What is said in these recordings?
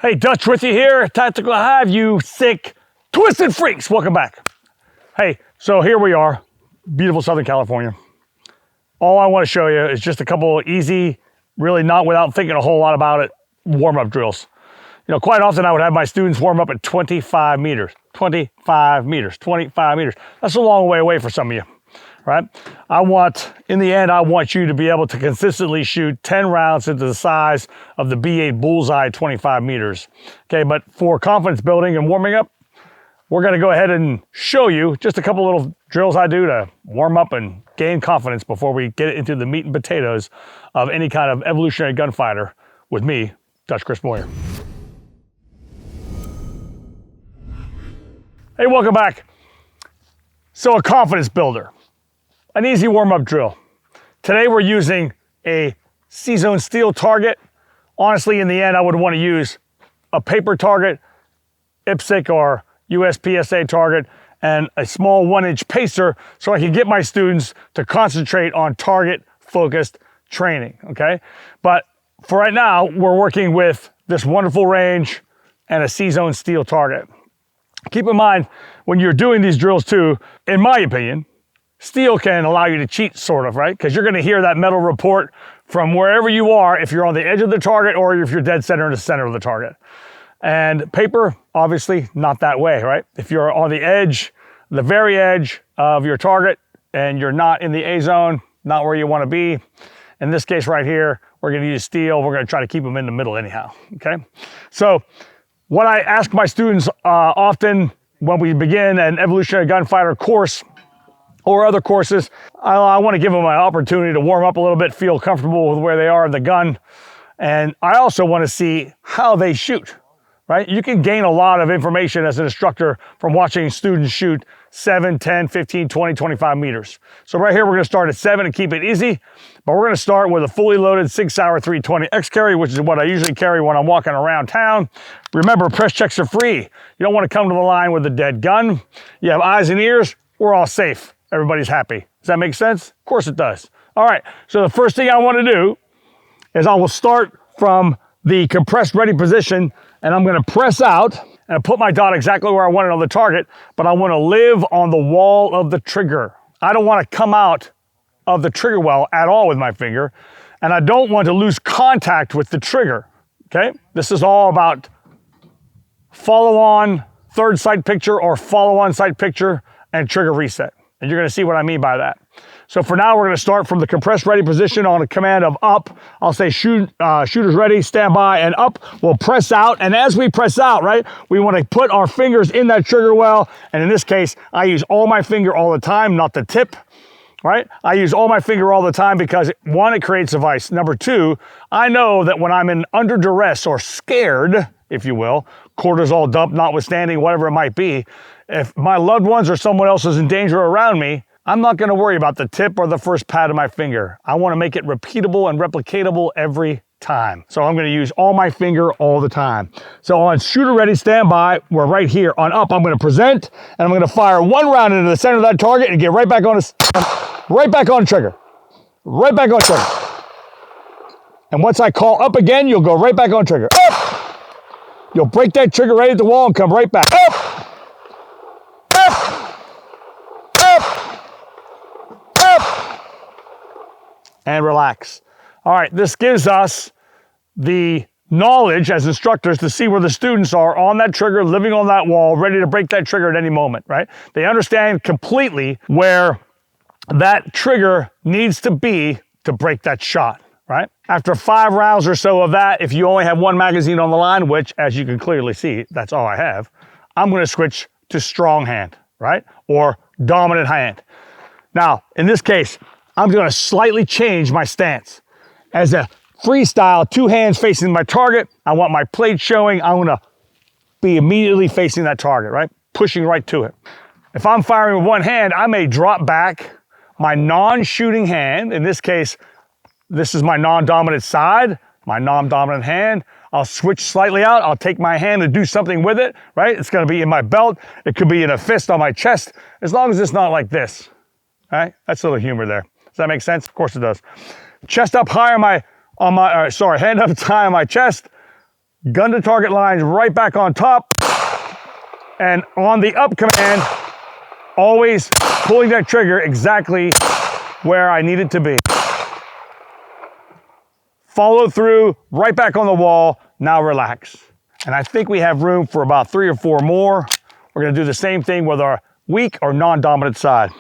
Hey, Dutch with you here, Tactical Hyve, you sick, twisted freaks. Welcome back. Hey, so here we are, beautiful Southern California. All I want to show you is just a couple of easy, really not without thinking a whole lot about it, warm-up drills. You know, quite often I would have my students warm up at 25 meters, 25 meters, 25 meters. That's a long way away for some of you, right? In the end, I want you to be able to consistently shoot 10 rounds into the size of the B8 bullseye 25 meters. Okay, but for confidence building and warming up, we're gonna go ahead and show you just a couple little drills I do to warm up and gain confidence before we get into the meat and potatoes of any kind of evolutionary gunfighter with me, Dutch Chris Moyer. Hey, welcome back. So a confidence builder, an easy warm-up drill. Today we're using a C-zone steel target. Honestly, in the end, I would want to use a paper target, IPSC or USPSA target, and a small 1-inch pacer so I can get my students to concentrate on target-focused training, okay? But for right now, we're working with this wonderful range and a C-zone steel target. Keep in mind, when you're doing these drills too, in my opinion, steel can allow you to cheat, sort of, right? Because you're gonna hear that metal report from wherever you are, if you're on the edge of the target or if you're dead center in the center of the target. And paper, obviously, not that way, right? If you're on the edge, the very edge of your target, and you're not in the A zone, not where you wanna be, in this case right here, we're gonna use steel. We're gonna try to keep them in the middle anyhow, okay? So, what I ask my students often when we begin an evolutionary gunfighter course or other courses, I want to give them an opportunity to warm up a little bit, feel comfortable with where they are in the gun. And I also want to see how they shoot, right? You can gain a lot of information as an instructor from watching students shoot 7, 10, 15, 20, 25 meters. So right here, we're gonna start at 7 and keep it easy, but we're gonna start with a fully loaded 6-hour 320X carry, which is what I usually carry when I'm walking around town. Remember, press checks are free. You don't wanna come to the line with a dead gun. You have eyes and ears, we're all safe. Everybody's happy. Does that make sense? Of course it does. All right, so the first thing I wanna do is I will start from the compressed ready position, and I'm gonna press out and put my dot exactly where I want it on the target, but I wanna live on the wall of the trigger. I don't wanna come out of the trigger well at all with my finger, and I don't want to lose contact with the trigger, okay? This is all about follow-on third sight picture or follow-on sight picture and trigger reset. And you're gonna see what I mean by that. So for now, we're gonna start from the compressed ready position on a command of up. I'll say shooters ready, stand by, and up. We'll press out, and as we press out, right, we wanna put our fingers in that trigger well, and in this case, I use all my finger all the time, not the tip, right? I use all my finger all the time because, one, it creates a vice. Number two, I know that when I'm under duress or scared, if you will, cortisol dump notwithstanding, whatever it might be, if my loved ones or someone else is in danger around me, I'm not gonna worry about the tip or the first pad of my finger. I wanna make it repeatable and replicatable every time. So I'm gonna use all my finger all the time. So on shooter ready, stand by, we're right here. On up, I'm gonna present, and I'm gonna fire one round into the center of that target and get right back on trigger. Right back on trigger. And once I call up again, you'll go right back on trigger. Up! You'll break that trigger right at the wall and come right back. Up! And relax. All right, this gives us the knowledge as instructors to see where the students are on that trigger, living on that wall, ready to break that trigger at any moment, right? They understand completely where that trigger needs to be to break that shot, right? After 5 rounds or so of that, if you only have 1 magazine on the line, which as you can clearly see, that's all I have, I'm gonna switch to strong hand, right? Or dominant hand. Now, in this case, I'm gonna slightly change my stance. As a freestyle, 2 hands facing my target, I want my plate showing, I wanna be immediately facing that target, right? Pushing right to it. If I'm firing with 1 hand, I may drop back my non-shooting hand. In this case, this is my non-dominant side, my non-dominant hand. I'll switch slightly out, I'll take my hand and do something with it, right? It's gonna be in my belt, it could be in a fist on my chest, as long as it's not like this, right? That's a little humor there. Does that make sense? Of course it does. Chest up high on my, hand up high on my chest, gun to target lines right back on top, and on the up command, always pulling that trigger exactly where I need it to be. Follow through, right back on the wall, now relax. And I think we have room for about 3 or 4 more. We're gonna do the same thing with our weak or non-dominant side.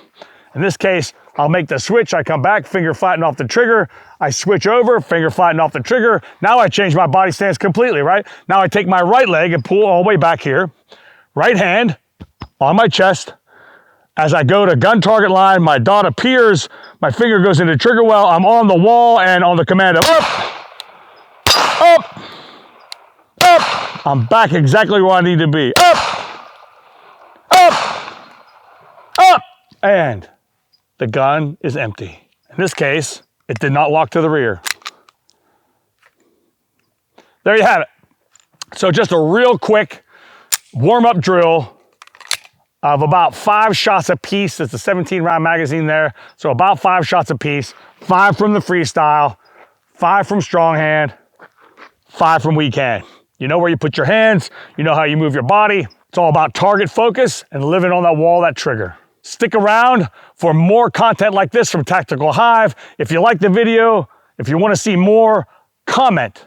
In this case, I'll make the switch, I come back, finger flatten off the trigger, I switch over, finger flatten off the trigger. Now I change my body stance completely, right? Now I take my right leg and pull all the way back here. Right hand on my chest. As I go to gun target line, my dot appears, my finger goes into trigger well, I'm on the wall and on the command of up, up, up. I'm back exactly where I need to be. Up, up, up, and the gun is empty. In this case, it did not lock to the rear. There you have it. So just a real quick warm-up drill of about 5 shots a piece. It's a 17-round magazine there, so about 5 shots a piece. 5 from the Freestyle, 5 from strong hand, 5 from weak hand. You know where you put your hands, you know how you move your body. It's all about target focus and living on that wall, that trigger. Stick around for more content like this from Tactical Hyve. If you like the video, if you want to see more, comment.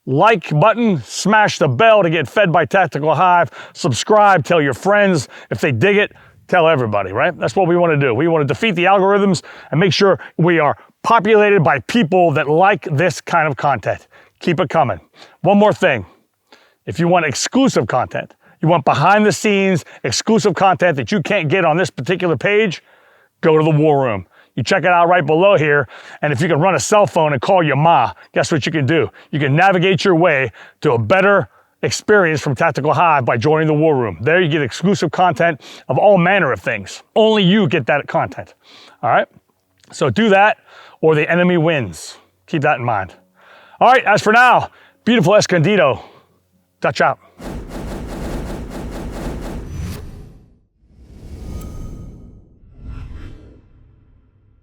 Like button, smash the bell to get fed by Tactical Hyve, subscribe, tell your friends. If they dig it, tell everybody, right? That's what we want to do. We want to defeat the algorithms and make sure we are populated by people that like this kind of content. Keep it coming. One more thing. If you want exclusive content, you want behind the scenes exclusive content that you can't get on this particular page, go to the War Room. You check it out right below here, and if you can run a cell phone and call your ma, guess what you can do? You can navigate your way to a better experience from Tactical Hyve by joining the War Room. There you get exclusive content of all manner of things. Only you get that content, all right? So do that, or the enemy wins. Keep that in mind. All right, as for now, beautiful Escondido. Dutch out.